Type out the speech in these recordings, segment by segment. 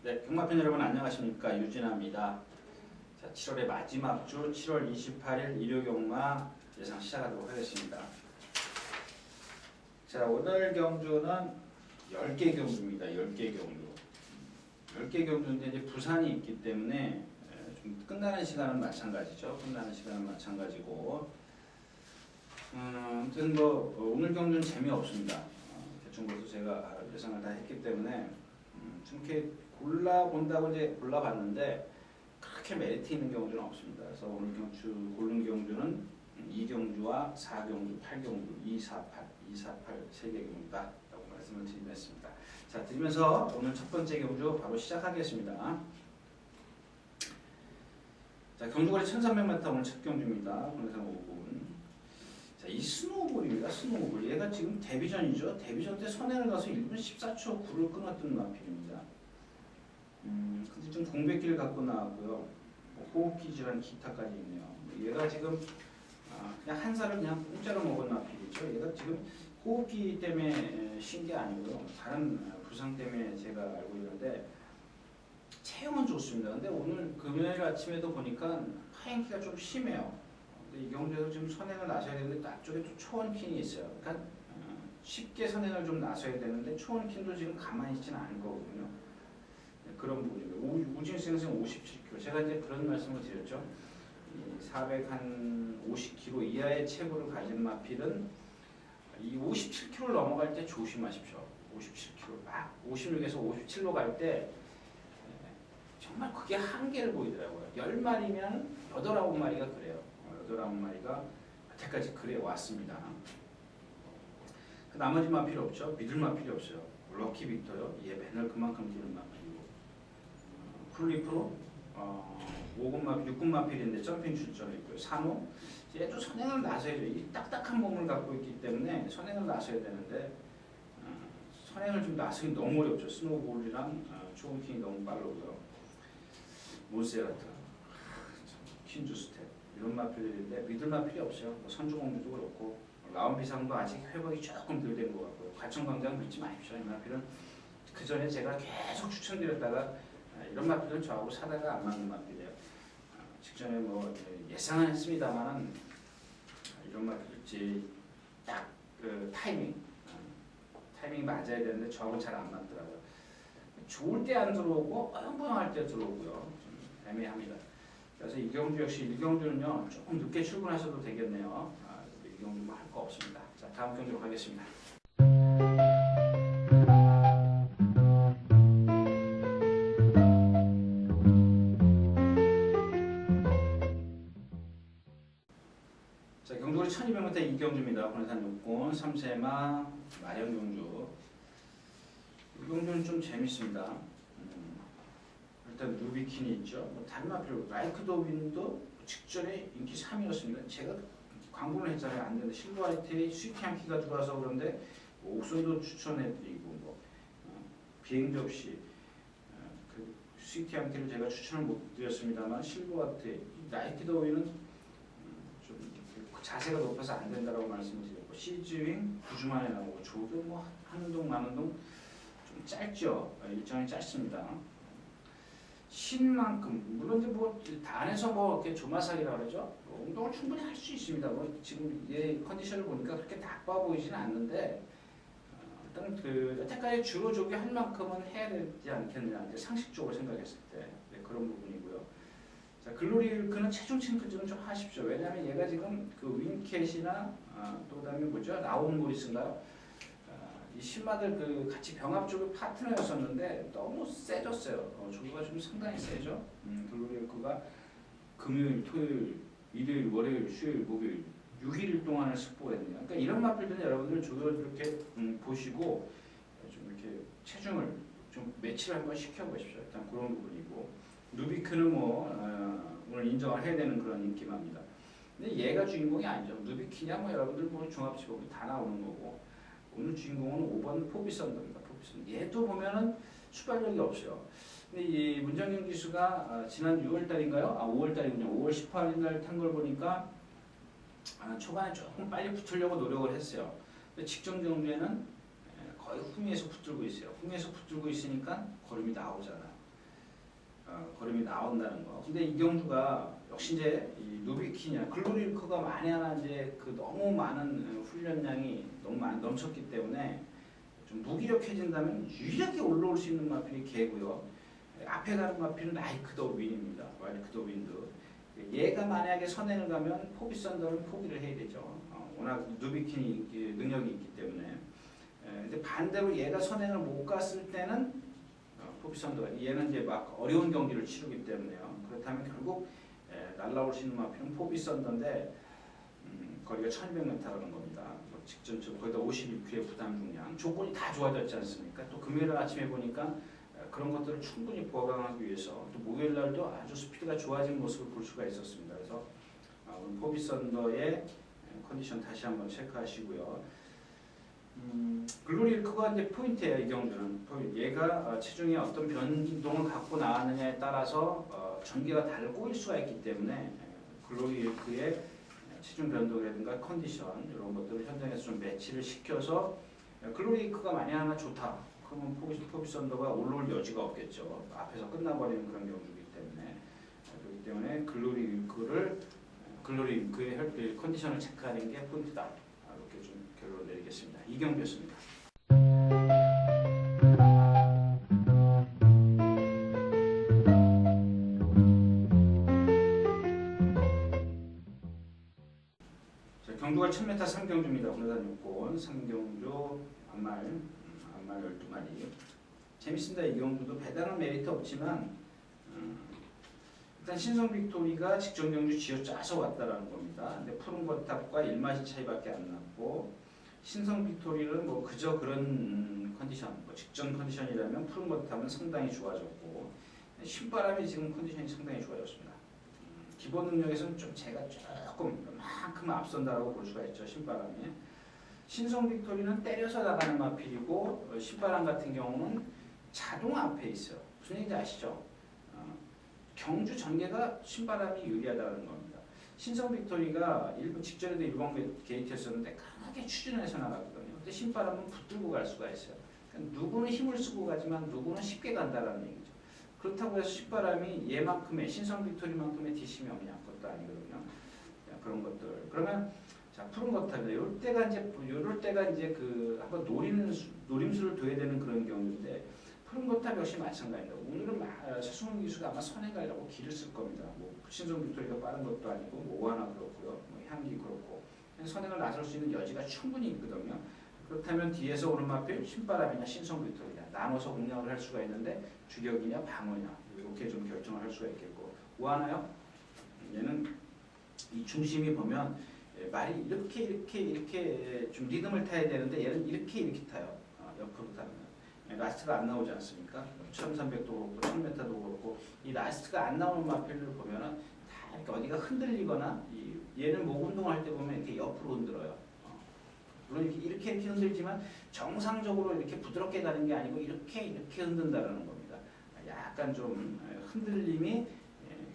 네, 경마팬 여러분 안녕하십니까? 유진아입니다. 자, 7월의 마지막 주 7월 28일 일요경마 예상 시작하도록 하겠습니다. 자, 오늘 경주는 10개 경주입니다. 10개 경주. 10개 경주인데 이제 부산이 있기 때문에 좀 끝나는 시간은 마찬가지죠. 끝나는 시간은 마찬가지고 아무튼 오늘 경주는 재미없습니다. 대충 그래도 제가 예상을 다 했기 때문에 좀 이렇게 골라본다고 이제 골라봤는데 그렇게 메리트 있는 경주는 없습니다. 그래서 오늘 경주 고른 경주는 2경주와 4경주, 8경주, 248, 248 3개 경주다 라고 말씀을 드리겠습니다. 자, 드리면서 오늘 첫 번째 경주 바로 시작하겠습니다. 자, 경주거리 1300m 오늘 첫 경주입니다. 군산 5분. 자, 이 스노우볼입니다. 스노우볼. 얘가 지금 데뷔전이죠. 데뷔전 때 선행을 가서 1분 14초 9를 끊었던 마필입니다. 근데 좀 공백기를 갖고 나왔고요. 뭐 호흡기 질환 기타까지 있네요. 얘가 지금 그냥 한 살을 그냥 공짜로 먹은 마필이죠. 얘가 지금 호흡기 때문에 쉰 게 아니고요. 다른 부상 때문에 제가 알고 있는데 체형은 좋습니다. 근데 오늘 금요일 아침에도 보니까 하행기가 좀 심해요. 근데 이 경우에도 지금 선행을 나서야 되는데 앞쪽에 또 초원킨이 있어요. 그러니까 쉽게 선행을 좀 나서야 되는데 초원킨도 지금 가만히 있지는 않을 거거든요. 네, 그런 부분입니다. 우진생생 57kg. 제가 이제 그런 말씀을 드렸죠. 450kg 이하의 체구를 가진 마필은 이 57kg를 넘어갈 때 조심하십시오. 57kg, 막 56에서 57로 갈 때 정말 그게 한계를 보이더라고요. 10마리면 8, 9마리가 그래요. 8, 9마리가 여태까지 그래 왔습니다. 그 나머지 마필이 없죠. 믿을 마필이 없어요. 럭키 빅터요. 얘 맨날 그만큼 뛰는 마필이고. 풀리프로 5군 마필, 6군 마필인데 점핑 출전을 있고요. 산호. 얘도 선행을 나서야죠. 이 딱딱한 몸을 갖고 있기 때문에 선행을 나서야 되는데 선행을 좀 나서기 너무 어렵죠. 스노우볼이랑 초원킹이 너무 빠르고요. 몬세라트, 퀸주스텝 이런 마필들인데 믿을 마필이 없어요. 뭐 선주공주도 그렇고 라운비상도 아직 회복이 조금 덜 된 것 같고요. 과천광장 믿지 마십시오. 이 마필은 그 전에 제가 계속 추천드렸다가 이런 마필은 저하고 사다가 안 맞는 마필이에요. 직전에 뭐 예상은 했습니다만은 이런 마필이 딱 그 타이밍이 맞아야 되는데 저하고 잘 안 맞더라고요. 좋을 때 안 들어오고 어영부영할 때 들어오고요. 좀 애매합니다. 그래서 이경주 역시 이경주는요 조금 늦게 출근하셔도 되겠네요. 이경주 뭐 할 거 없습니다. 자, 다음 경주로 가겠습니다. 자, 경주거리 1200m 이경주입니다. 군산 6군 3세마 마련경주. 이 경주는 좀 재밌습니다. 일단 누비킨이 있죠. 뭐 다른 마필 라이크 도빈도 직전에 인기 3위였습니다. 제가 광고를 했잖아요. 안 되는데 실버화이트에 스위트향키가 들어와서 그런데 뭐 옥선도 추천해드리고 뭐 비행도 없이 그 스위트향키를 제가 추천을 못 드렸습니다만 실버화이트 라이크 도빈은 좀 자세가 높아서 안 된다라고 말씀을 드렸고 시즈윙 9주 만에 나오고 조도 뭐 한운동 만운동 좀 짧죠. 일정이 짧습니다. 신 만큼 물론 이제 뭐 단에서 뭐 이렇게 조마살이라고 그러죠. 뭐 운동을 충분히 할 수 있습니다. 뭐 지금 얘 컨디션을 보니까 그렇게 나빠 보이지는 않는데 일단 그 여태까지 주로 조기 할 만큼은 해야 되지 않겠느냐 이제 상식적으로 생각했을 때 네, 그런 부분이고요. 자, 글로리일크는 체중 칭크질은 좀 하십시오. 왜냐하면 얘가 지금 그 윈캣이나 또 그다음에 뭐죠 라온 모리스인가요? 이 신마들 그 같이 병합 쪽의 파트너였었는데 너무 세졌어요. 조류가 좀 상당히 세죠. 글로리일크가 금요일, 토요일, 일요일, 월요일, 수요일, 목요일 6일 동안을 승부했네요. 그러니까 이런 마필들은 여러분들 조류를 이렇게 보시고 좀 이렇게 체중을 좀 매치를 한번 시켜보십시오. 일단 그런 부분이고 누비크는 뭐 오늘 인정을 해야 되는 그런 인기마입니다. 근데 얘가 주인공이 아니죠. 누비키냐 뭐 여러분들 뭐 종합지법이 다 나오는 거고 오늘 주인공은 5번 포비선더입니다. 포비선. 얘도 보면은 출발력이 없어요. 근데 이 문정경 기수가 지난 6월달인가요? 5월달이군요. 5월 18일 날 탄 걸 보니까 초반에 조금 빨리 붙으려고 노력을 했어요. 근데 직전 경주에는 거의 후미에서 붙들고 있어요. 후미에서 붙들고 있으니까 걸음이 나오잖아요. 걸음이 나온다는 거. 근데 이경주가 역시 이제 이 누비킨이나 글로리일크가 만에 하나 이제 그 너무 많은 훈련량이 너무 많이 넘쳤기 때문에 좀 무기력해진다면 유일하게 올라올 수 있는 마필이 걔고요. 앞에 가는 마필은 라이크 더 윈입니다. 라이크 더 윈드. 얘가 만약에 선행을 가면 포비 썬더는 포기를 해야 되죠. 워낙 누비킨이 능력이 있기 때문에. 근데 반대로 얘가 선행을 못 갔을 때는 포비 썬더가 얘는 이제 막 어려운 경기를 치르기 때문에요. 그렇다면 결국 날라올 수 있는 마필은 포비 썬더인데 거리가 1200m라는 겁니다. 직전 거기다 51kg의 부담 중량 조건이 다 좋아졌지 않습니까? 또 금요일 아침에 보니까 그런 것들을 충분히 보강하기 위해서 또 목요일 날도 아주 스피드가 좋아진 모습을 볼 수가 있었습니다. 그래서 오늘 포비 썬더의 컨디션 다시 한번 체크하시고요. 글로리일크가 이제 포인트예요. 이 경주는 얘가 체중에 어떤 변동을 갖고 나왔느냐에 따라서 전개가 다를 꼬일 수가 있기 때문에 글로리일크의 체중 변동이라든가 컨디션 이런 것들을 현장에서 좀 매치를 시켜서 글로리일크가 만약 하나 좋다. 그러면 포비 썬더가 올라올 여지가 없겠죠. 앞에서 끝나버리는 그런 경주이기 때문에 그렇기 때문에 글로리일크의 컨디션을 체크하는 게 포인트다. 이렇게 좀 결론을 내리겠습니다. 이경주였습니다. 경주가 1000m 3경주입니다. 오늘단 요건 3경주 안말 12마리. 재밌습니다. 이 경주도 배당은 메리트 없지만 일단 신성 빅토리가 직전 경주 쥐어짜서 왔다라는 겁니다. 근데 푸른 거탑과 1마시 차이밖에 안 났고 신성 빅토리는 뭐 그저 그런 컨디션, 뭐 직전 컨디션이라면 푸른 거탑은 상당히 좋아졌고 신바람이 지금 컨디션이 상당히 좋아졌습니다. 기본 능력에서는 좀 제가 조금 만큼 앞선다라고 볼 수가 있죠. 신바람이. 신성 빅토리는 때려서 나가는 마필이고 신바람 같은 경우는 자동 앞에 있어요. 무슨 얘기인지 아시죠? 경주 전개가 신바람이 유리하다는 겁니다. 신성 빅토리가 일부 직전에도 일본 게이트였었는데 강하게 추진해서 나갔거든요. 근데 신바람은 붙들고 갈 수가 있어요. 그러니까 누구는 힘을 쓰고 가지만 누구는 쉽게 간다라는 얘기죠. 그렇다고 해서 신바람이 얘만큼의 신성 빅토리만큼의 뒷심이 없냐? 그것도 아니거든요. 그런 것들. 그러면 자 푸른 거탑이다. 이럴 때가 이제 그 한번 노림수를 둬야 되는 그런 경우인데 푸른 거탑 역시 마찬가지입니다. 오늘은 최승훈 기수가 아마 선행 가려고 길을 쓸 겁니다. 뭐 신성 빅토리가 빠른 것도 아니고 뭐 오하나 그렇고요. 뭐 향기 그렇고 선행을 나설 수 있는 여지가 충분히 있거든요. 그렇다면 뒤에서 오는 마필 신바람이냐 신성 빅토리냐 나눠서 공략을 할 수가 있는데 주력이냐 방어냐 이렇게 좀 결정을 할 수가 있겠고 오하나요? 얘는 이 중심이 보면 말이 이렇게 좀 리듬을 타야 되는데 얘는 이렇게 타요. 옆으로 타면 라스트가 안 나오지 않습니까? 1300도 그렇고 1000m도 그렇고 이 라스트가 안 나오는 마필을 보면은 다 이렇게 어디가 흔들리거나 얘는 목 운동할 때 보면 이렇게 옆으로 흔들어요. 물론 이렇게 흔들지만 정상적으로 이렇게 부드럽게 가는 게 아니고 이렇게 흔든다는 겁니다. 약간 좀 흔들림이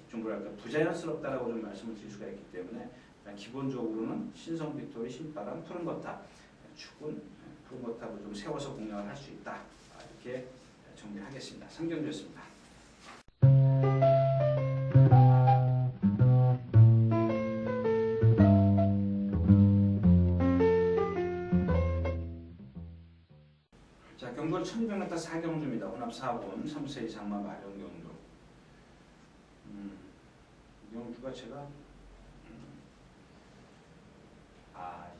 좀 뭐랄까 부자연스럽다라고 좀 말씀을 드릴 수가 있기 때문에 기본적으로는 신성 빅토리 신바람 푸른 거탑 축은 푸른 거탑을 좀 세워서 공략을 할 수 있다. 이렇게 정리하겠습니다. 3경주였습니다. 자, 경주는 1200m 4경주입니다. 혼합 4번 3세 이상마 마령 경주. 이 경주가 제가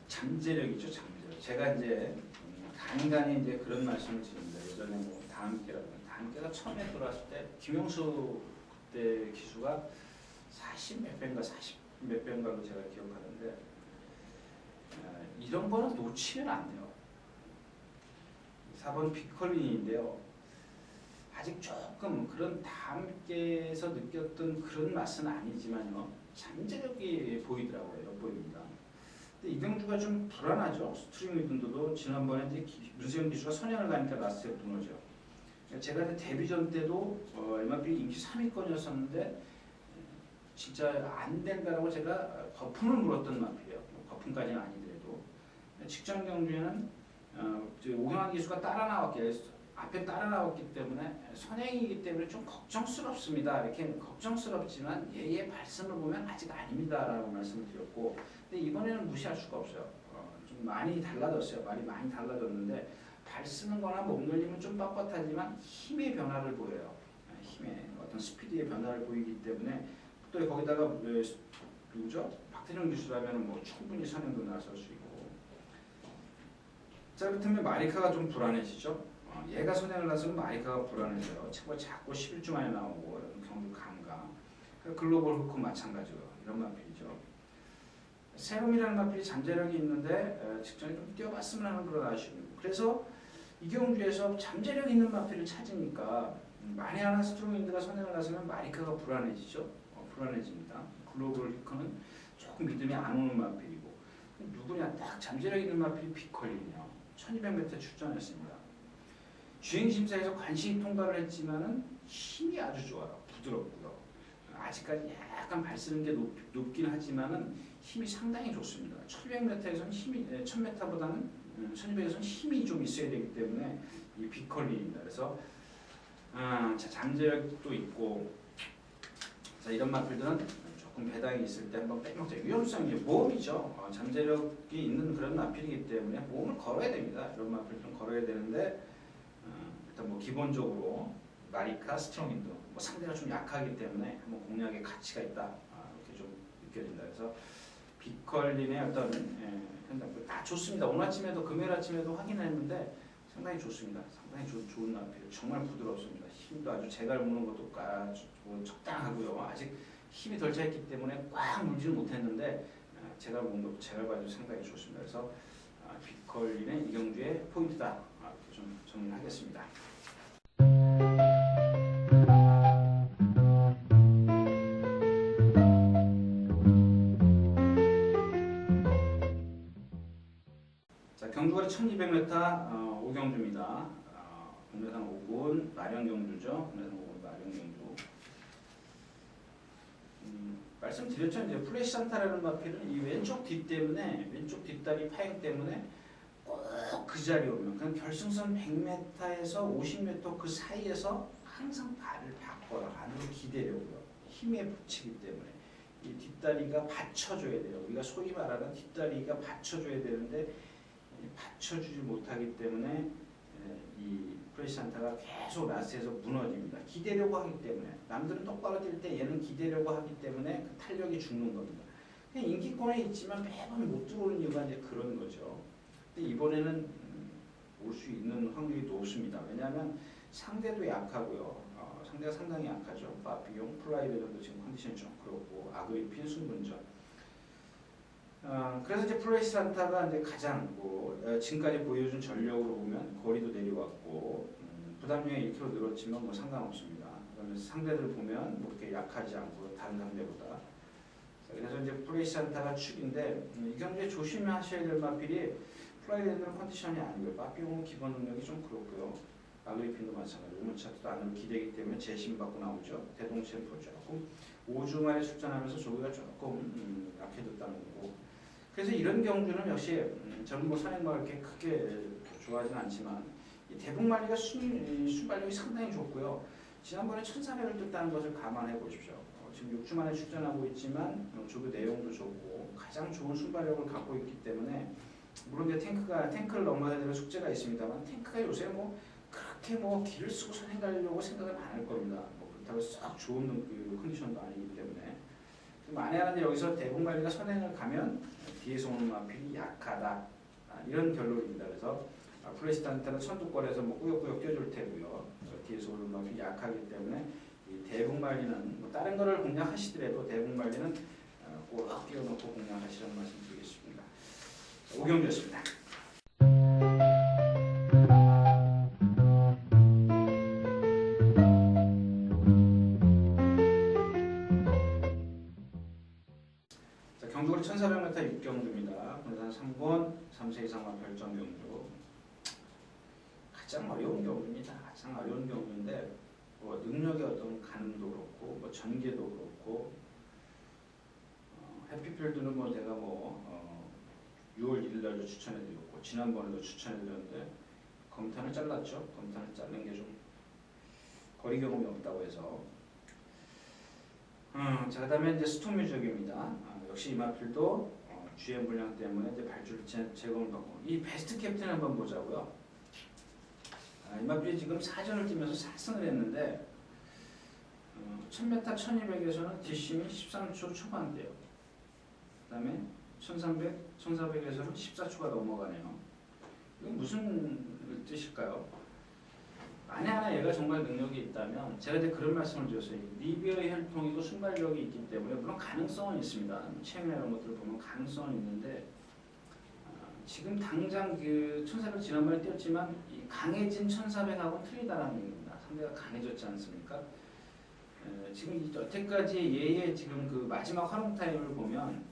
잠재력이죠, 잠재력. 제가 이제 간간히 이제 그런 말씀을 드립니다. 예전에 뭐 다음께가 처음에 들어왔을 때 김용수 그때 기수가 40 몇 배인가 40 몇 배인가로 제가 기억하는데 이런 거는 놓치면 안 돼요. 4번 빅컬린인데요. 아직 조금 그런 다음께서 느꼈던 그런 맛은 아니지만요. 잠재력이 보이더라고요. 엿보입니다. 근데 이경주가 좀 불안하죠. 스트링 리듬도 지난번에 이제 문세영 기수가 선행을 가니까 라스트에 무너져. 제가 데뷔전 때도 MRP 인기 3위권이었었는데 진짜 안 된다라고 제가 거품을 물었던 마필이에요. 거품까지는 아니더라도 직전 경주에는 오형환 기수가 따라 나왔길래 앞에 따라 나왔기 때문에 선행이기 때문에 좀 걱정스럽습니다. 이렇게 걱정스럽지만 얘의 발성을 보면 아직 아닙니다라고 말씀을 드렸고, 근데 이번에는 무시할 수가 없어요. 좀 많이 달라졌어요. 말이 많이 달라졌는데 발 쓰는 거나 몸놀림은 좀 뻣뻣하지만 힘의 변화를 보여요. 힘의 어떤 스피드의 변화를 보이기 때문에 또 거기다가 누구죠? 박태정 기수라면 뭐 충분히 선행도 나설 수 있고. 자, 그렇다면 마리카가 좀 불안해지죠. 얘가 선행을 나서면 마리카가 불안해져요. 체구가 작고 11주 만에 나오고 경주 감각. 글로벌 후크 마찬가지로 이런 마필이죠. 세롬이라는 마필이 잠재력이 있는데 직전에 좀 뛰어봤으면 하는 그런 아쉬움이고, 그래서 이경주에서 잠재력 있는 마필을 찾으니까 만에 하나 스트롱윈드가 선행을 나서면 마리카가 불안해지죠. 불안해집니다. 글로벌 후크는 조금 믿음이 안 오는 마필이고, 누구냐 딱 잠재력 있는 마필이 빅컬린이요. 1200m 출전했습니다. 주행심사에서 관심이 통과를 했지만은 힘이 아주 좋아요. 부드럽고요. 아직까지 약간 발 쓰는 게 높긴 하지만은 힘이 상당히 좋습니다. 1200m에서는 힘이 1000m보다는 1200에서는 힘이 좀 있어야 되기 때문에 이 빅컬린입니다. 그래서 자, 잠재력도 있고, 자, 이런 마필들은 조금 배당이 있을 때 한번 빼먹자. 위험성이 모험이죠. 잠재력이 있는 그런 마필이기 때문에 모험을 걸어야 됩니다. 이런 마필들은 걸어야 되는데 일단 뭐 기본적으로 마리카, 스트롱윈드 뭐 상대가 좀 약하기 때문에 한번 공략의 가치가 있다. 이렇게 좀 느껴진다. 그래서 빅컬린의 어떤 좋습니다. 오늘 아침에도 금요일 아침에도 확인했는데 상당히 좋습니다. 상당히 좋은 마필. 정말 부드럽습니다. 힘도 아주 제갈 무는 것도 적당하고요. 아직 힘이 덜 차있기 때문에 꽉 물지는 못했는데 제갈 무는 것도 제갈 봐도 상당히 좋습니다. 그래서 빅컬린의 이경주의 포인트다. 이렇게 좀 정리하겠습니다. 자, 경주거리 1200m 오경주입니다. 국내산 5군 마련경주죠. 국내산 5군 마련경주. 말씀드렸죠. 이제 플래시 산타라는 마필은 이 왼쪽 뒷 때문에, 왼쪽 뒷다리 파행 때문에 꼭 그 자리에 오면, 그냥 결승선 100m에서 50m 그 사이에서 항상 발을 바꿔요. 안으로 기대려고요. 힘에 붙이기 때문에 이 뒷다리가 받쳐줘야 돼요. 우리가 소위 말하는 뒷다리가 받쳐줘야 되는데 받쳐주지 못하기 때문에 이 플래시 산타가 계속 라스트에서 무너집니다. 기대려고 하기 때문에. 남들은 똑바로 뛸 때 얘는 기대려고 하기 때문에 그 탄력이 죽는 겁니다. 그냥 인기권에 있지만 매번 못 들어오는 이유가 이제 그런 거죠. 근데 이번에는 올 수 있는 확률이 높습니다. 왜냐하면 상대도 약하고요. 상대가 상당히 약하죠. 바피용, 플라이베전도 지금 컨디션이 좀 그렇고, 아그리핀, 순분전. 그래서 이제 플래시 산타가 이제 가장 지금까지 보여준 전력으로 보면 거리도 내려왔고, 부담력이 1kg 늘었지만 뭐 상관없습니다. 그다음에 상대들 보면 뭐 이렇게 약하지 않고 다른 상대보다. 그래서 이제 플래시 산타가 축인데, 이 경기에 조심하셔야 될 마필이 플라이랜드는 컨디션이 아니고요. 빠삐용은 기본 능력이 좀 그렇고요. 아그리핀도 마찬가지로 우문차트도 안으로 기대기 때문에 재심받고 나오죠. 대동챔프 조금 5주 만에 출전하면서 조기가 조금 약해졌다는 거고. 그래서 이런 경주는 역시 저는 뭐 선행과 이렇게 크게 좋아하진 않지만 이 대북말리가 순발력이 상당히 좋고요. 지난번에 1400을 떴다는 것을 감안해 보십시오. 지금 6주 만에 출전하고 있지만 조교 내용도 좋고 가장 좋은 순발력을 갖고 있기 때문에, 물론 이제 탱크를 넘어야 되는 숙제가 있습니다만, 탱크가 요새 뭐 그렇게 뭐 길을 쓰고 선행 가려고 생각은 안 할 겁니다. 뭐 그렇다고 싹 좋은 컨디션도 아니기 때문에. 만에 하나 여기서 대북말리가 선행을 가면 뒤에서 오는 마필이 약하다. 이런 결론입니다. 그래서 플래시 산타는 선두권에서 뭐 꾸역꾸역 뛰어줄 테고요. 뒤에서 오는 마필이 약하기 때문에 이 대북말리는 뭐 다른 거를 공략하시더라도 대북말리는 꼭 뛰어놓고 공략하시라는 말씀 드리겠습니다. 오경주였습니다. 자, 경주거리 1400m 육경주입니다. 군산 3권 3세 이상만 별점 경주. 가장 어려운 경주입니다. 가장 어려운 경주인데 능력의 어떤 가늠도 그렇고 뭐 전개도 그렇고, 해피필드는 뭐 제가 6월 1일 날도 추천해드렸고 지난번에도 추천해드렸는데 검탄을 잘랐죠. 검탄을 자른 게 좀 거리 경험이 없다고 해서. 자, 그다음에 이제 스톰뮤직입니다. 역시 이 마필도 GM 불량 때문에 이제 발주를 제공을 받고 이 베스트 캡틴 한번 보자고요. 이 마필이 지금 4전을 뛰면서 4승을 했는데 1000m, 1200에서는 뒷심이 13초 초반대요. 그다음에 1300, 1400에서는 14초가 넘어가네요. 이건 무슨 뜻일까요? 만에 하나 얘가 정말 능력이 있다면 제가 이제 그런 말씀을 드렸어요. 리비어의 혈통이고 순발력이 있기 때문에 물론 가능성은 있습니다. 체형이나 이런 것들을 보면 가능성은 있는데 지금 당장 그 1400 지난번에 뛰었지만 이 강해진 1400하고는 틀리다라는 얘기입니다. 상대가 강해졌지 않습니까? 지금 여태까지 얘의 지금 그 마지막 활용 타임을 보면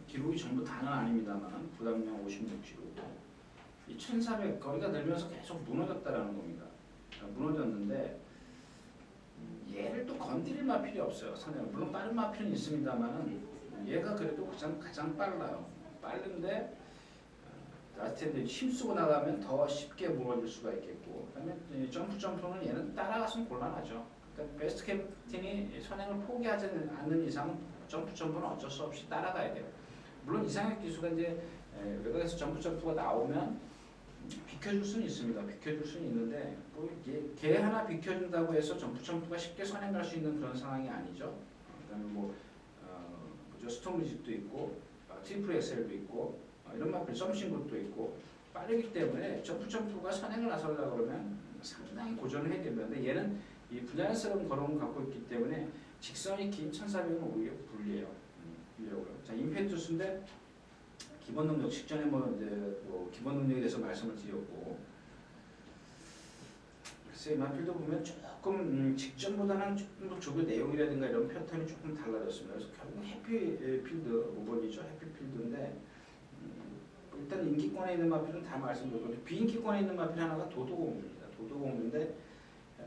기록이 전부 다는 아닙니다만 부담량 56kg 이 1400 거리가 늘면서 계속 무너졌다라는 겁니다. 무너졌는데 얘를 또 건드릴 마필이 없어요. 상대가 물론 빠른 마필은 있습니다만은 얘가 그래도 가장 빨라요. 빠른데 라스트에 힘쓰고 나가면 더 쉽게 무너질 수가 있겠고 그다음에 점프는 얘는 따라가서는 곤란하죠. 그러니까 베스트 캡틴이 선행을 포기하지 않는 이상 점프는 어쩔 수 없이 따라가야 돼요. 물론 이상혁 기수가 이제 외곽에서 점프가 나오면 비켜줄 수는 있습니다. 비켜줄 수는 있는데 뭐 걔 하나 비켜준다고 해서 점프가 쉽게 선행 갈 수 있는 그런 상황이 아니죠. 그다음에 스톰뮤직도 있고 트리플 엑셀도 있고 이런 마필 썸싱글도 있고 빠르기 때문에 점프가 선행을 나서려고 그러면 상당히 고전을 해야 됩니다. 근데 얘는 이 부자연스러운 걸음을 갖고 있기 때문에 직선이 긴 1400은 오히려 불리해요. 자, 임페투스인데 기본 능력 직전에 기본 능력에 대해서 말씀을 드렸고 글쎄 이 마필도 보면 조금 직전보다는 조금 더 조교 내용이라든가 이런 패턴이 조금 달라졌습니다. 그래서 결국 해피필드 5번이죠. 해피필드인데 일단 인기권에 있는 마필은 다 말씀드렸고 비인기권에 있는 마필 하나가 도도공주입니다. 도도공주인데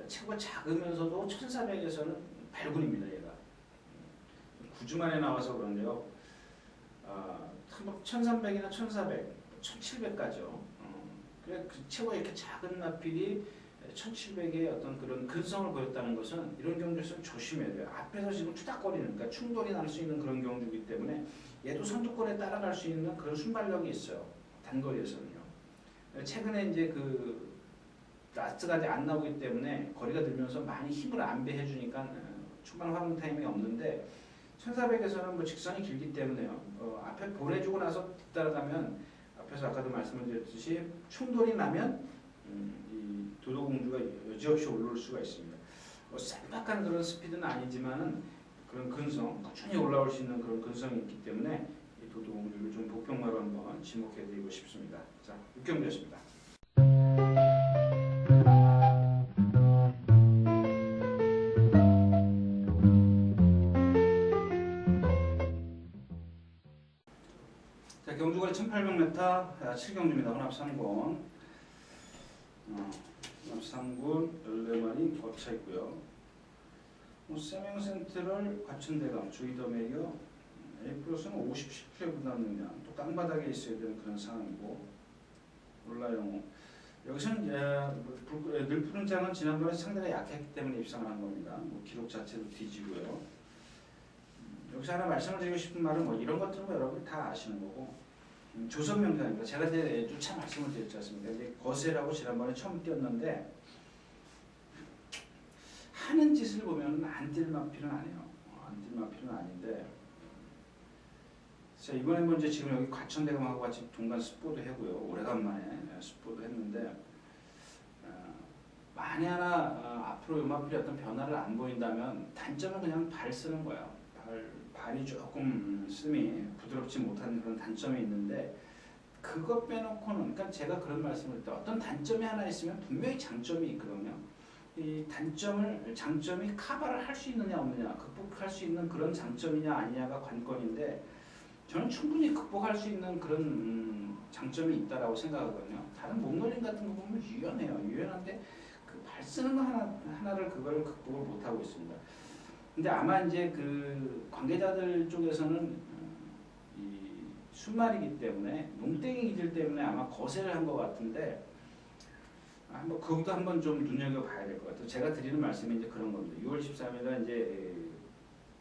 체구가 작으면서도 1400에서는 발군입니다. 얘가 9주 만에 나와서 그런데요. 1300이나 1400, 1700까지요. 그래 그 체구가 이렇게 작은 마필이 1700의 어떤 그런 근성을 보였다는 것은 이런 경주에서는 조심해야 돼요. 앞에서 지금 투닥거리는 그러니까 충돌이 날 수 있는 그런 경주이기 때문에 얘도 선두권에 따라갈 수 있는 그런 순발력이 있어요. 단거리에서는요. 최근에 이제 그 라스트가 이제 안 나오기 때문에 거리가 늘면서 많이 힘을 안배해 주니까 초반 활용 타임이 없는데 1400에서는 뭐 직선이 길기 때문에요. 앞에 보내주고 나서 뒤따라가면 앞에서 아까도 말씀을 드렸듯이 충돌이 나면 이 도도공주가 여지없이 올라올 수가 있습니다. 쌀박한 그런 스피드는 아니지만은 그런 근성, 꾸준히 올라올 수 있는 그런 근성이 있기 때문에 이 도도공주를 좀 복병마로 한번 지목해드리고 싶습니다. 자, 6경기였습니다. 자, 경주거리 1800m 7경주입니다. 혼합 3군. 혼합 3군 14마리 거쳐 있고요. 세명센트럴 과천대감 주의덤에요. A+는 57kg 부담 능량. 또 땅바닥에 있어야 되는 그런 상황이고 올라영호. 여기서는 늘 푸른 장은 지난번에 상대가 약했기 때문에 입상을 한 겁니다. 기록 자체도 뒤지고요. 여기서 하나 말씀을 드리고 싶은 말은 이런 것들은 여러분이 다 아시는 거고 조선 명장입니다. 제가 이제 차 말씀을 드렸지 않습니까? 이제 거세라고 지난번에 처음 뛰었는데 하는 짓을 보면 안 뛸 마필은 아니에요. 안 뛸 마필은 아닌데 자, 이번에 먼저 지금 여기 과천대감하고 같이 동반 습보도 하고요. 오래간만에 습보도 했는데 만에 하나 앞으로 요 마필이 어떤 변화를 안 보인다면 단점은 그냥 발 쓰는 거예요. 발이 조금 씀이 부드럽지 못한 그런 단점이 있는데 그것 빼놓고는 그러니까 제가 그런 말씀을 할 때 어떤 단점이 하나 있으면 분명히 장점이 있거든요. 이 장점이 커버를 할 수 있느냐 없느냐 극복할 수 있는 그런 장점이냐 아니냐가 관건인데 저는 충분히 극복할 수 있는 그런 장점이 있다라고 생각하거든요. 다른 몸놀림 같은 거 보면 유연해요. 유연한데 그 발 쓰는 거 하나를 그걸 극복을 못 하고 있습니다. 근데 아마 이제 그 관계자들 쪽에서는 이 순말이기 때문에 농땡이 기질 때문에 아마 거세를 한 것 같은데 한번 거기도 한번 좀 눈여겨봐야 될 것 같아요. 제가 드리는 말씀이 이제 그런 겁니다. 6월 13일에 이제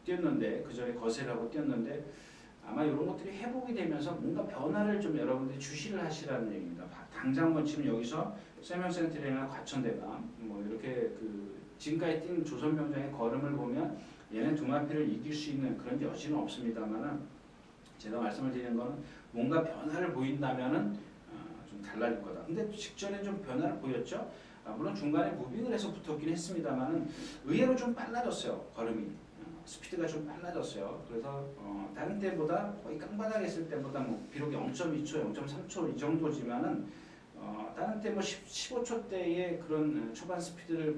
뛰었는데 그 전에 거세라고 뛰었는데 아마 이런 것들이 회복이 되면서 뭔가 변화를 좀 여러분들이 주시를 하시라는 얘기입니다. 당장 뭐 지금 여기서 세명센트리나 과천대가 뭐 이렇게 그 지금까지 뛴 조선병장의 걸음을 보면 얘네 두 마피를 이길 수 있는 그런 여지는 없습니다만은 제가 말씀을 드리는 거는 뭔가 변화를 보인다면은 좀 달라질 거다. 근데 직전에 좀 변화를 보였죠. 물론 중간에 무빙을 해서 붙었긴 했습니다만은 의외로 좀 빨라졌어요. 걸음이. 스피드가 좀 빨라졌어요. 그래서 다른 때보다 거의 깡바닥에 있을 때보다 뭐 비록 0.2초, 0.3초 이 정도지만은 다른 때 뭐 15초대의 그런 초반 스피드를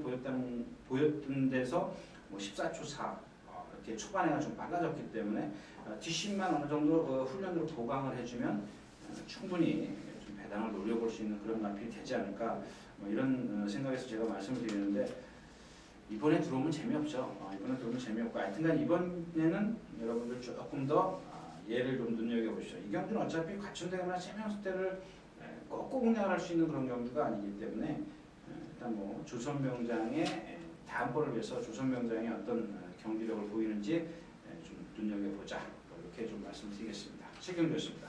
보였던 데서 뭐 14초 4 이렇게 초반에가 좀 빨라졌기 때문에 뒷심만 어느 정도 훈련으로 보강을 해주면 충분히 좀 배당을 노려볼 수 있는 그런 마필이 되지 않을까 뭐 이런 생각에서 제가 말씀을 드리는데 이번에 들어오면 재미없죠. 이번에 들어오면 재미없고 하여튼간 이번에는 여러분들 조금 더 예를 좀 눈여겨보시죠. 이 경주는 어차피 과천대교나 세명수대를 꺾고 공략을 할 수 있는 그런 경주가 아니기 때문에 일단 뭐 조선병장의 다음번을 위해서 조선병장의 어떤 경기력을 보이는지 좀 눈여겨보자. 이렇게 좀 말씀드리겠습니다. 최경주였습니다.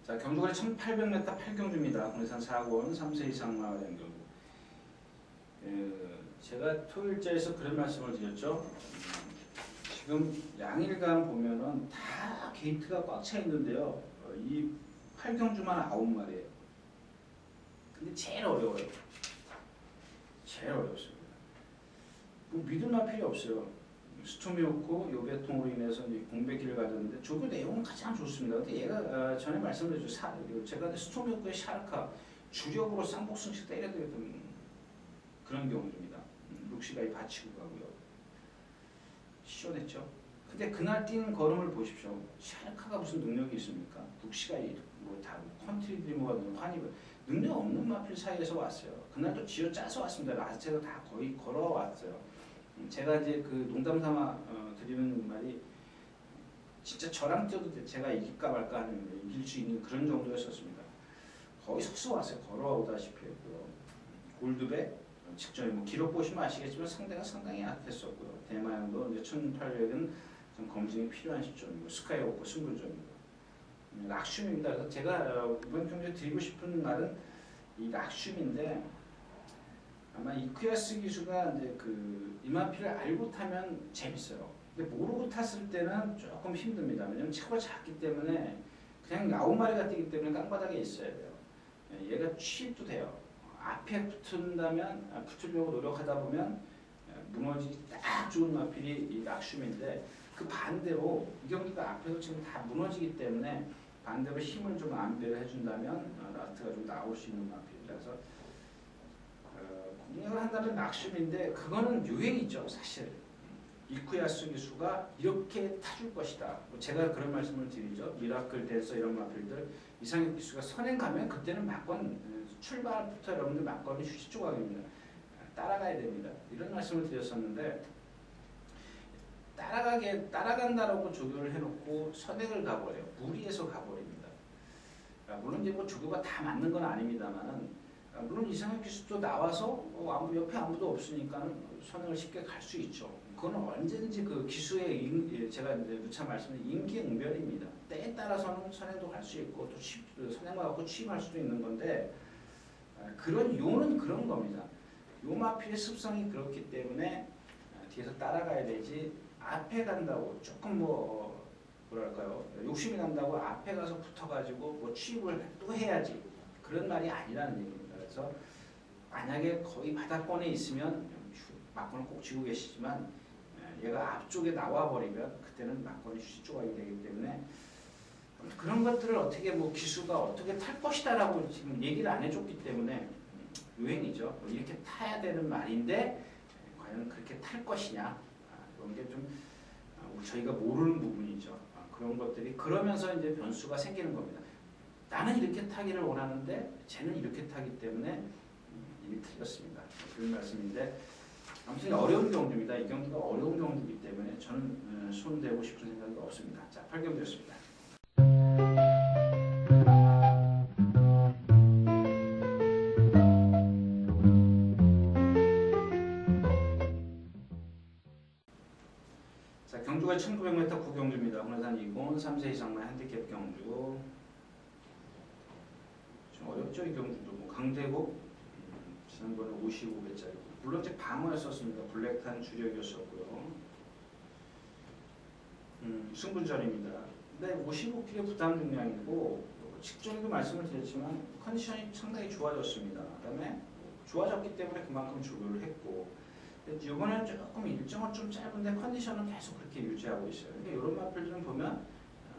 자, 경주거리 1800m 8경주입니다. 국내산 4권 3세 이상 마을행 경주. 제가 토요일자에서 그런 말씀을 드렸죠. 지금 양일간 보면은 다 게이트가 꽉 차 있는데요. 이 8경주만 9마리예요. 근데 제일 어려워요. 제일 어렵습니다. 뭐 믿을 만필이 없어요. 스토미오코 요배통으로 인해서 이제 공백기를 가졌는데 조교 내용은 가장 좋습니다. 근데 얘가 전에 말씀드렸죠. 제가 스토미오코의 샤르카 주력으로 쌍복승씩 때려드렸던 그런 경우입니다. 룩시가이 받치고 가고요. 시원했죠. 근데 그날 뛴 걸음을 보십시오. 샤르카가 무슨 능력이 있습니까? 룩시가이 뭐다 컨트리 드리머가 환입을 능력 없는 마필 사이에서 왔어요. 그날도 쥐어 짜서 왔습니다. 라스트에서 다 거의 걸어왔어요. 제가 이제 그 농담 삼아 드리는 말이 진짜 저랑 뛰어도 제가 이길까 말까 하는 이길 수 있는 그런 정도였었습니다. 거의 서서 왔어요. 걸어오다시피 했고요. 골드백 직전에 뭐 기록 보시면 아시겠지만 상대가 상당히 약했었고요. 대마양도 이제 1800은 좀 검증이 필요한 시점이고 스카이워크 승부점이고 락슘입니다. 그래서 제가 이번 경기에 드리고 싶은 말은 이 락슘인데 아마 이쿠야스 기수가 이제 그 이마피를 알고 타면 재밌어요. 근데 모르고 탔을 때는 조금 힘듭니다. 왜냐면 체구가 작기 때문에 그냥 9마리가 뛰기 때문에 깡바닥에 있어야 돼요. 얘가 취입도 돼요. 앞에 붙으려고 노력하다 보면 무너지기 딱 좋은 마필이 이 락슘인데 그 반대로 이 경기가 앞에서 지금 다 무너지기 때문에 반대로 힘을 좀 안배를 해준다면 라스트가 좀 나올 수 있는 마필이라서 공략을 한다면 락슘인데 그거는 유행이죠 사실. 이쿠야스 기수가 이렇게 타줄 것이다. 제가 그런 말씀을 드리죠. 미라클 댄서 이런 마필들 이상혁 기수가 선행 가면 그때는 막건 출발부터 여러분들 막건이 휴지 조각입니다. 따라가야 됩니다. 이런 말씀을 드렸었는데 따라간다라고 조교를 해놓고 선행을 가버려요. 무리해서 가버립니다. 물론 이제 뭐 조교가 다 맞는 건 아닙니다만은 물론 이상혁 기수도 나와서 옆에 아무도 없으니까 선행을 쉽게 갈 수 있죠. 그거는 언제든지 그 기수의 제가 이제 누차 말씀드린 임기응변입니다. 때에 따라서는 선행도 갈 수 있고 또 선행만 갖고 취임할 수도 있는 건데 그런 요는 그런 겁니다. 요 마필의 습성이 그렇기 때문에 뒤에서 따라가야 되지 앞에 간다고 조금 뭐랄까요 욕심이 난다고 앞에 가서 붙어가지고 뭐 취입을 또 해야지 그런 말이 아니라는 얘기입니다. 그래서 만약에 거의 바닥권에 있으면 막권을 꼭 쥐고 계시지만 얘가 앞쪽에 나와버리면 그때는 막권이 휴지 조각이 되기 때문에 그런 것들을 어떻게 뭐 기수가 어떻게 탈 것이다라고 지금 얘기를 안 해줬기 때문에 유행이죠. 이렇게 타야 되는 말인데 과연 그렇게 탈 것이냐 이런 게 좀 저희가 모르는 부분이죠. 그런 것들이 그러면서 이제 변수가 생기는 겁니다. 나는 이렇게 타기를 원하는데 쟤는 이렇게 타기 때문에 이미 틀렸습니다. 그런 말씀인데 아무튼 어려운 경주입니다. 이 경주가 어려운 경주이기 때문에 저는 손대고 싶은 생각이 없습니다. 자, 8경주였습니다. 자, 경주가 1900m 구경주입니다. 혼해산 20, 3세 이상만 핸디캡 경주. 좀 어렵죠, 이 경주도. 뭐 강대국, 지난번에 55배짜리. 물론 이제 방어였었습니다. 블랙탄 주력이었었고요. 승부전입니다. 근데 55kg 부담 중량이고, 직전에도 말씀을 드렸지만 컨디션이 상당히 좋아졌습니다. 그다음에 좋아졌기 때문에 그만큼 조교를 했고, 이번에는 조금 일정은 좀 짧은데 컨디션은 계속 그렇게 유지하고 있어요. 그러니까 이런 마필들은 보면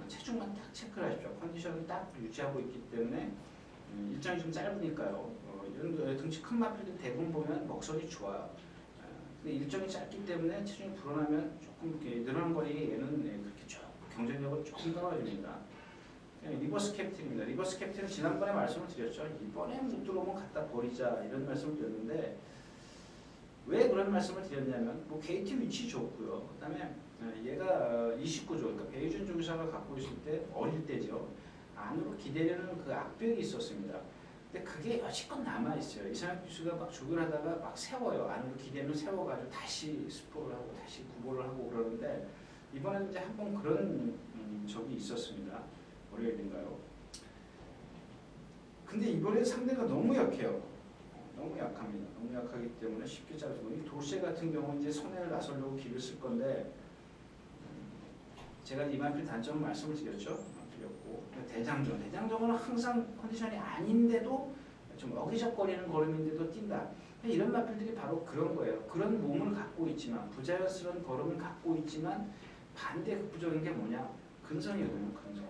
체중만 딱 체크를 하십시오. 컨디션은 딱 유지하고 있기 때문에 일정이 좀 짧으니까요. 이런 등치 큰 마필들 대부분 보면 먹선이 좋아요. 근데 일정이 짧기 때문에 체중이 불어나면 조금 이렇게 늘어난 거리 얘는 그렇게 좀 경쟁력은 조금 떨어집니다. 리버스 캡틴입니다. 리버스 캡틴은 지난번에 말씀을 드렸죠. 이번에 못 들어오면 갖다 버리자 이런 말씀을 드렸는데 왜 그런 말씀을 드렸냐면 뭐 게이트 위치 좋고요. 그다음에 얘가 29조 그러니까 베이준 조교사가 갖고 있을 때 어릴 때죠. 안으로 기대려는 그 악벽이 있었습니다. 근데 그게 여지껏 남아 있어요. 이상혁 교수가 막 조교를 하다가 막 세워요. 안으로 기대면 세워가지고 다시 스포를 하고 다시 구보를 하고 그러는데 이번에는 이제 한번 그런 적이 있었습니다. 월요일인가요? 근데 이번에 상대가 너무 약해요. 너무 약합니다. 너무 약하기 때문에 쉽게 잡히고 이 돌쇠 같은 경우는 이제 손해를 나서려고 길을 쓸 건데 제가 이만필 단점을 말씀을 드렸죠. 드렸고 대장정은 항상 컨디션이 아닌데도 좀 어기적거리는 걸음인데도 뛴다. 이런 마필들이 바로 그런 거예요. 그런 몸을 갖고 있지만 부자연스러운 걸음을 갖고 있지만 반대 극부적인 게 뭐냐? 근성이거든요.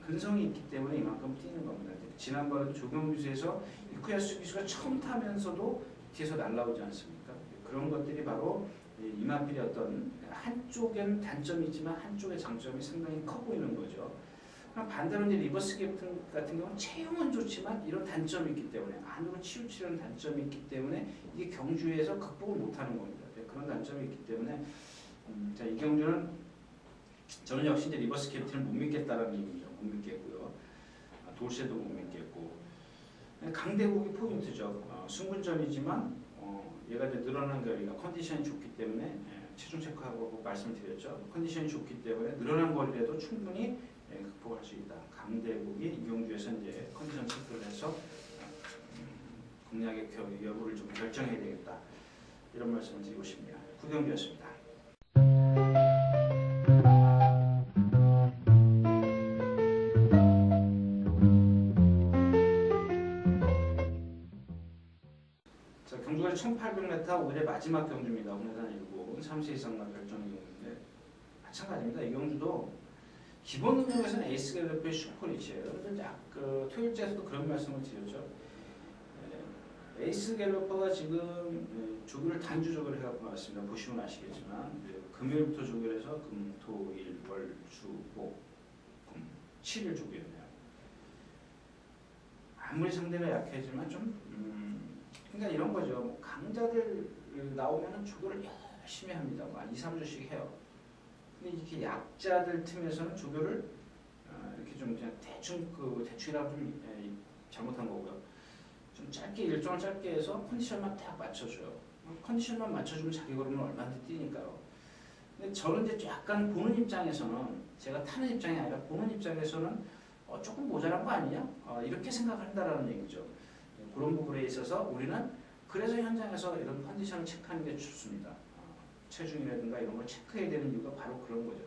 근성이 있기 때문에 이만큼 뛰는 겁니다. 지난번에도 조경규수에서 이쿠야스 기수가 처음 타면서도 뒤에서 날아오지 않습니까? 그런 것들이 바로 이만필의 어떤 한쪽엔 단점이 있지만 한쪽의 장점이 상당히 커 보이는 거죠. 그럼 반대로 이제 리버스 캡틴 같은 경우는 체형은 좋지만 이런 단점이 있기 때문에 안으로 치우치려는 단점이 있기 때문에 이게 경주에서 극복을 못하는 겁니다. 그런 단점이 있기 때문에 자, 이 경주는 저는 역시 이제 리버스 캡틴을 못 믿겠다라는 얘기죠. 못 믿겠고요. 돌쇠도 못 믿겠고. 강대국이 포인트죠. 승분전이지만 얘가 이제 늘어난 거리가 컨디션이 좋기 때문에 체중 체크하고 말씀을 드렸죠. 컨디션이 좋기 때문에 늘어난 거리라도 충분히 극복할 수 있다. 강대국이 이경주에서 이제 컨디션 체크를 해서 공략의 여부를 좀 결정해야 되겠다. 이런 말씀을 드리고 싶습니다. 구경주였습니다. 자, 경주가 1800m 5일의 마지막 경주입니다. 혼해산 7, 3세 이상만 결정 경주인데 마찬가지입니다. 이 경주도 기본 능력에서는 에이스 갤러프의 슈퍼리치예요. 여러분들 토요일째에서도 그런 말씀을 드렸죠. 에이스 갤러퍼가 지금 조교를 단주 조교를 해갖고 나왔습니다. 보시면 아시겠지만 금요일부터 조교를 해서 금, 토, 일, 월, 수, 목, 금 7일 조교였네요. 아무리 상대가 약해지만 좀 그러니까 이런 거죠. 뭐 강자들 나오면은 조교를 열심히 합니다. 뭐 2, 3주씩 해요. 근데 이렇게 약자들 틈에서는 조교를 이렇게 좀 그냥 대충이라고 좀 잘못한 거고요. 좀 짧게 일정을 짧게 해서 컨디션만 딱 맞춰줘요. 컨디션만 맞춰주면 자기 걸으면 얼마든지 뛰니까요. 근데 저는 이제 약간 보는 입장에서는 제가 타는 입장이 아니라 보는 입장에서는 조금 모자란 거 아니냐? 이렇게 생각한다라는 얘기죠. 그런 부분에 있어서 우리는 그래서 현장에서 이런 컨디션을 체크하는 게 좋습니다. 체중이라든가 이런 걸 체크해야 되는 이유가 바로 그런 거죠.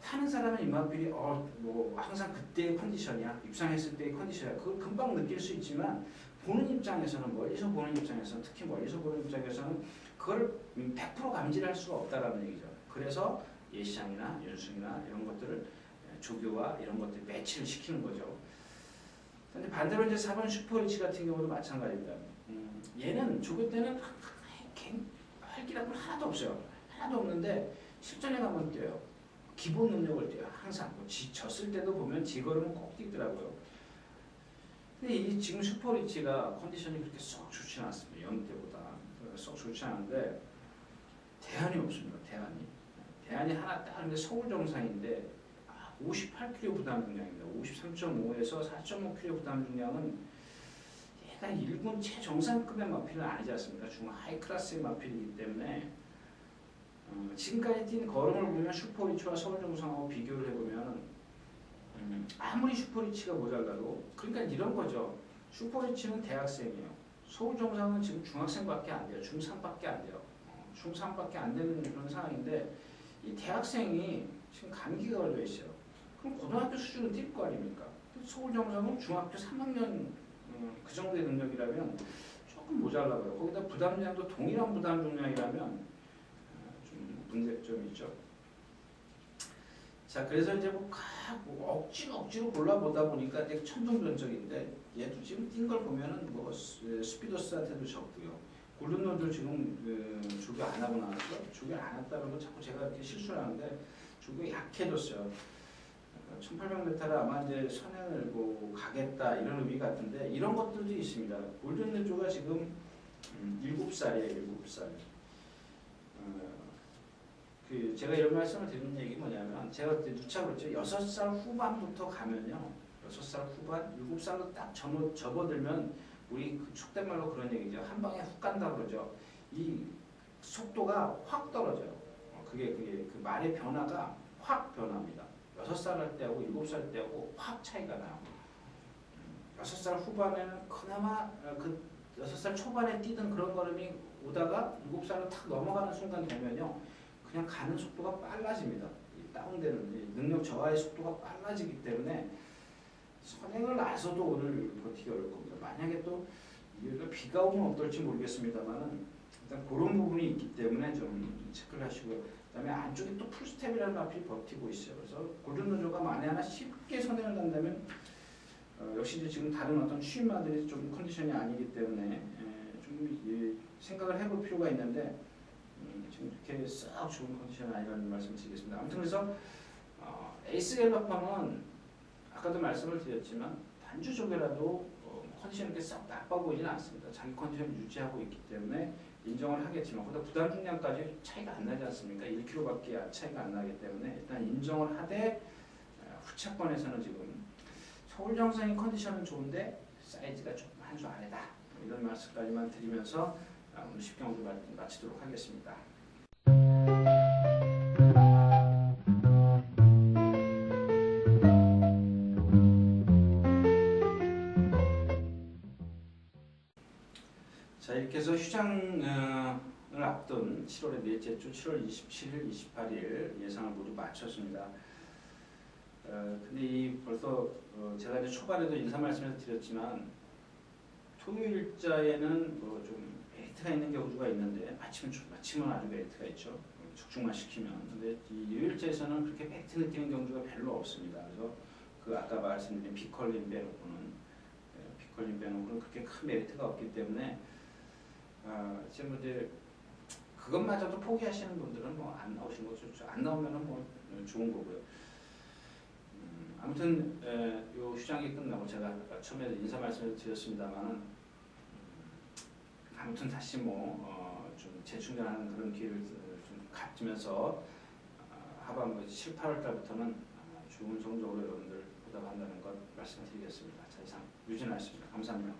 타는 사람은 이만필이 뭐 항상 그때의 컨디션이야. 입상했을 때의 컨디션이야. 그걸 금방 느낄 수 있지만 보는 입장에서는 멀리서 보는 입장에서는 특히 멀리서 보는 입장에서는 그걸 100% 감지할 수가 없다라는 얘기죠. 그래서 예시장이나 연승이나 이런 것들을 조교와 이런 것들 매치를 시키는 거죠. 근데 반대로 이제 4번 슈퍼리치 같은 경우도 마찬가지입니다. 얘는 조교 때는 활기란 건 하나도 없어요. 하나도 없는데 실전에 가면 뛰어요. 기본 능력을 뛰어요. 항상 졌을 때도 보면 지걸음은 꼭 뛰더라고요. 근데 이 지금 슈퍼리치가 컨디션이 그렇게 썩 좋지 않습니다. 영 때보다 썩 좋지 않은데 대안이 없습니다. 대안이 하나 딱 근데 서울 정상인데 58kg 부담 중량입니다. 53.5에서 4.5kg 부담 중량은 약간 일본 최정상급의 마필은 아니지 않습니까? 중 하이 클래스의 마필이기 때문에 지금까지 뛴 걸음을 보면 슈퍼리치와 서울 정상하고 비교를 해보면 아무리 슈퍼리치가 모자라도 그러니까 이런 거죠. 슈퍼리치는 대학생이에요. 서울 정상은 지금 중학생밖에 안 돼요. 중3밖에 안 돼요. 중3밖에 안 되는 그런 상황인데 이 대학생이 지금 감기가 걸려 있어요. 그럼 고등학교 수준은 뛸 거 아닙니까? 서울 정상은 중학교 3학년 그 정도의 능력이라면 조금 모자라고요. 거기다 부담량도 동일한 부담 중량이라면 좀 문제점이 있죠. 자, 그래서 이제 뭐 억지로 골라보다 보니까 되게 천둥변적인데 얘도 지금 뛴 걸 보면은 뭐 스피더스한테도 졌고요. 골든로드 지금 조교 안 하고 나왔죠. 조교 안 했다는 건 자꾸 제가 이렇게 실수를 하는데 조교 약해졌어요. 1800m를 아마 이제 선행을 뭐 가겠다 이런 의미 같은데 이런 것들도 있습니다. 골든로드가 지금 7살이에요. 7살. 그 제가 이런 말씀을 드리는 얘기 뭐냐면 제가 그때 누차 그랬죠. 6살 후반부터 가면요. 6살 후반, 7살로 딱 접어들면 우리 그 속된 말로 그런 얘기죠. 한 방에 훅 간다 그러죠. 이 속도가 확 떨어져요. 그게 그 말의 변화가 확 변합니다. 6살 할 때하고 7살 때하고 확 차이가 나요. 6살 후반에는 그나마 그 6살 초반에 뛰던 그런 걸음이 오다가 7살로 탁 넘어가는 순간 되면요. 그냥 가는 속도가 빨라집니다. 다운되는 능력 저하의 속도가 빨라지기 때문에 선행을 나서도 오늘 버티기 어려울 겁니다. 만약에 또 비가 오면 어떨지 모르겠습니다만 일단 그런 부분이 있기 때문에 좀 체크를 하시고요. 그다음에 안쪽에 또 풀스텝이라는 마필이 버티고 있어요. 그래서 골든로저가 만에 하나 쉽게 선행을 간다면 역시 이제 지금 다른 어떤 취임마들이 좀 컨디션이 아니기 때문에 좀 생각을 해볼 필요가 있는데 지금 이렇게 싹 좋은 컨디션은 아니라는 말씀을 드리겠습니다. 아무튼 그래서 에이스 갤러퍼는 아까도 말씀을 드렸지만 단주적이라도 컨디션이 이렇게 싹 나빠 보이지는 않습니다. 자기 컨디션을 유지하고 있기 때문에 인정을 하겠지만 그보다 부담 중량까지 차이가 안 나지 않습니까? 1kg밖에 차이가 안 나기 때문에 일단 인정을 하되 후차권에서는 지금 서울 정상의 컨디션은 좋은데 사이즈가 조금 한 수 아래다. 이런 말씀까지만 드리면서 오늘 10경주 마치도록 하겠습니다. 자, 이렇게 해서 휴장을 앞둔 7월의 넷째 주 7월 27일, 28일 예상을 모두 마쳤습니다. 근데 이 벌써 제가 이제 초반에도 인사 말씀을 드렸지만 토요일자에는 뭐 좀 메리트가 있는 경우가 있는데 마침은 아주 메리트가 있죠. 축축만 시키면. 근데 이 요일자에서는 그렇게 메리트 느끼는 경우가 별로 없습니다. 그래서 그 아까 말씀드린 비컬린 빼놓고는 그렇게 큰 메리트가 없기 때문에 지금 이제 그것마저도 포기하시는 분들은 뭐 안 나오시는 거 좋죠. 안 나오면은 뭐 좋은 거고요. 아무튼 요 휴장이 끝나고 제가 처음에 인사 말씀을 드렸습니다만은 아무튼 다시 좀 재충전하는 그런 기회를 좀 가지면서 하반기 7, 8월 달부터는 좋은 성적으로 여러분들 보답한다는 것 말씀드리겠습니다. 자, 이상 유진아였습니다. 감사합니다.